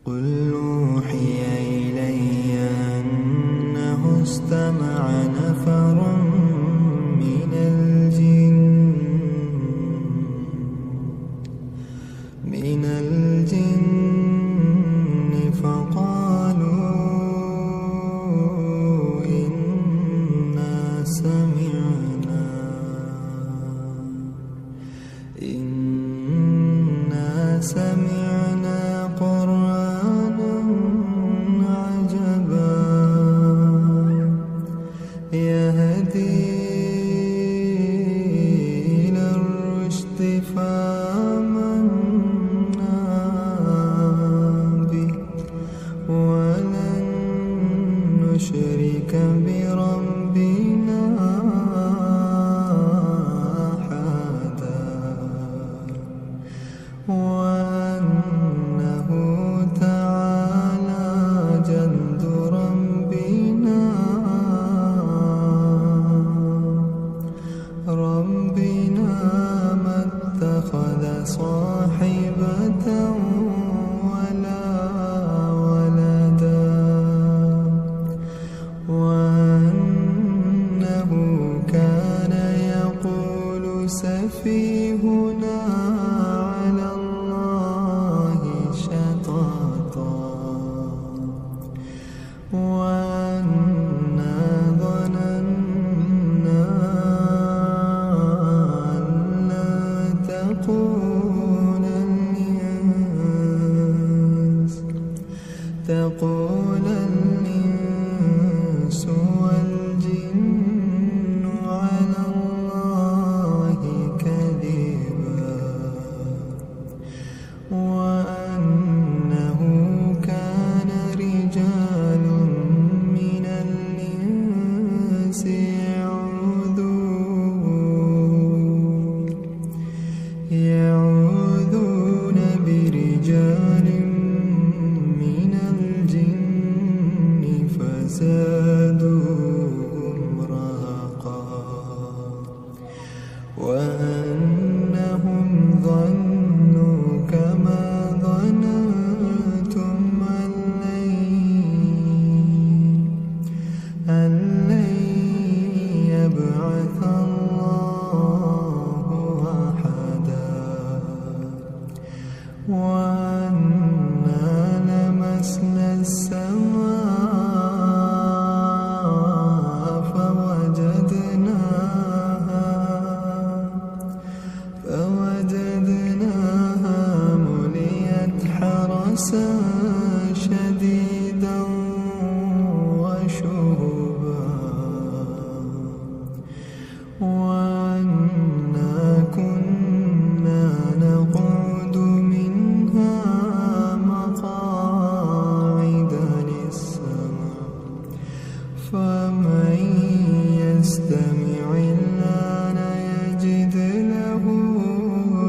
قل أوحي إلي أنه استمع نفر من الجن فقالوا إنا سمعنا قرآنا عجبا يهدي إلى الرشد فآمنا به ولن نشرك بربنا أحدا وأنه تعالى جد ربنا ما اتخذ صاحبة ولا ولدا وأنه كان يقول سفيهنا على الله شططا وأنا ظننا أن لا تقول الإنس والجن على الله كذبا وأنه كان رجال من الإنس يعوذون برجال من الجن فزادوهم رهقا وأنهم ظنوا كما ظننتم أن لن يبعث الله أحدا وأنا لمسنا السماء فوجدناها مليت حرسا شديدا وشهبا وأنا كنا نقعد منها مقاعد للسمع فمن يستمع الآن يجد له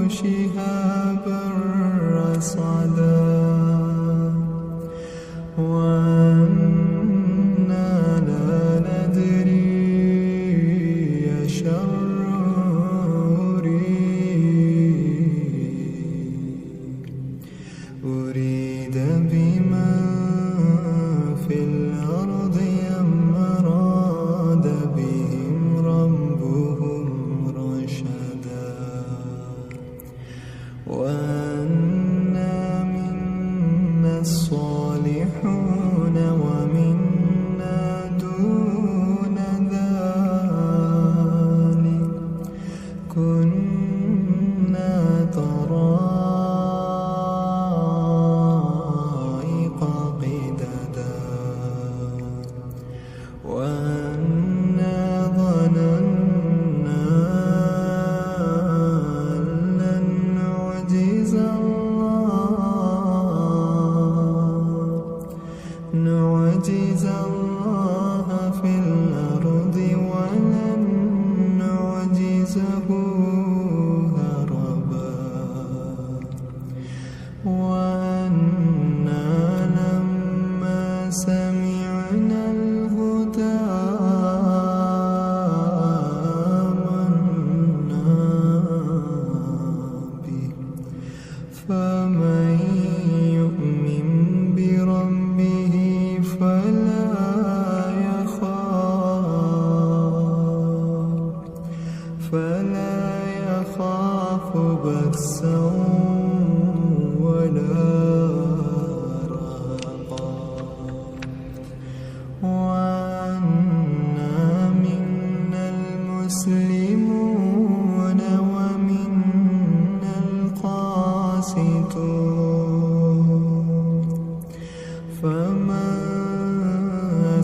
شهابا رصدا وأنا لا ندري أشر أريد بمن في الأرض أم أراد بهم ربهم رشدا وأنا منا الصالحون ومنا دون ذلك كنا طرائق قددا وأنا ظننا أن لن نعجز الله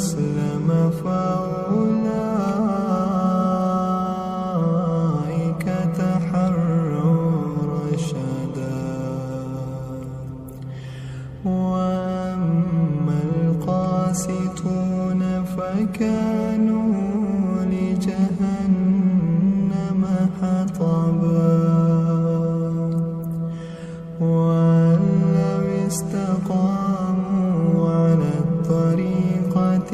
أسلم فأولئك تحروا رشدا وأما القاسطون فكانوا لجهنم حطبا وأن لو استقاموا على الطريقة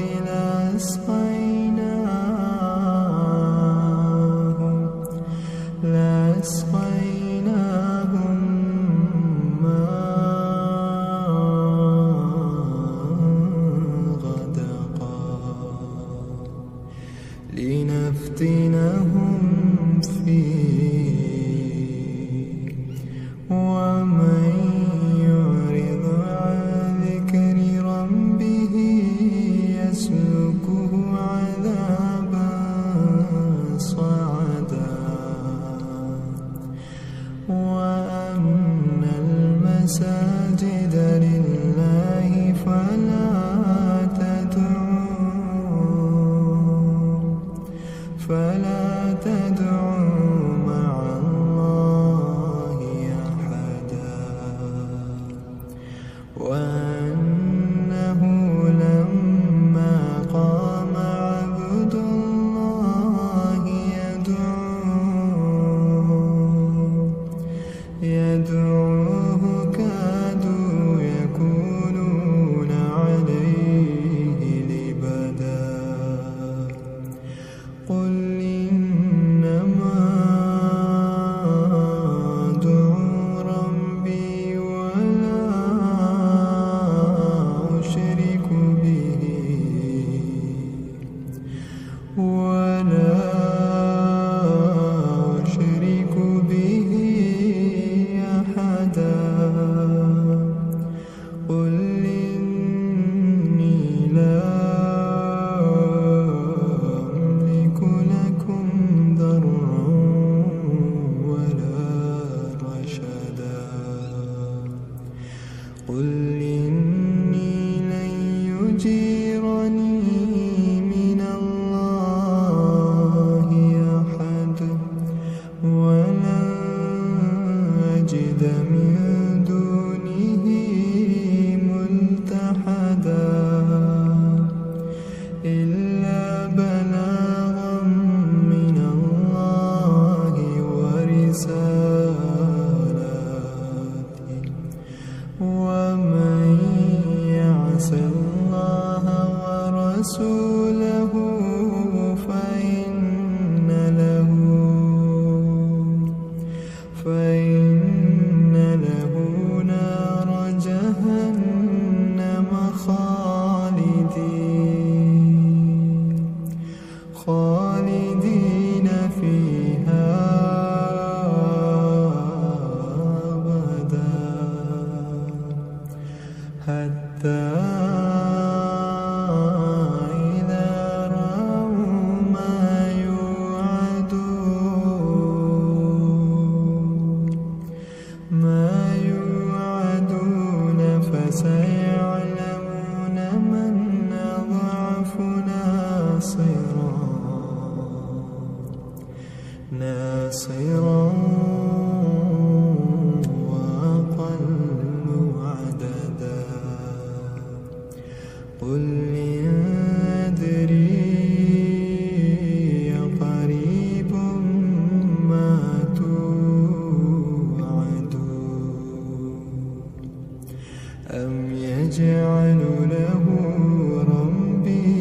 لأسقيناهم ماء غدقا لنفتنهم فيه ومن يعرض عن ذكر ربه يسلكه عذابا صعدا وأن المساجد لله فلا تدعوا مع الله أحدا وأنه لما قام عبد الله يدعوه كادوا يكونون عليه لبدا قل إنما أدعو ربي ولا أشرك به أحدا قل إني لا أملك لكم ضرا ولا رشدا قل إني لن يجيرني من الله أحد ولن أجد من دونه ملتحدا إلا بلاغا من الله ورسالاته ومن يعص الله ورسوله فإن له نار جهنم خالدين فيها أبدا حتى إذا رأوا ما يوعدون فسيعلمون من أضعف ناصرا وأقل عددا قل إن أدري قريب ما توعدون أم يجعل له ربي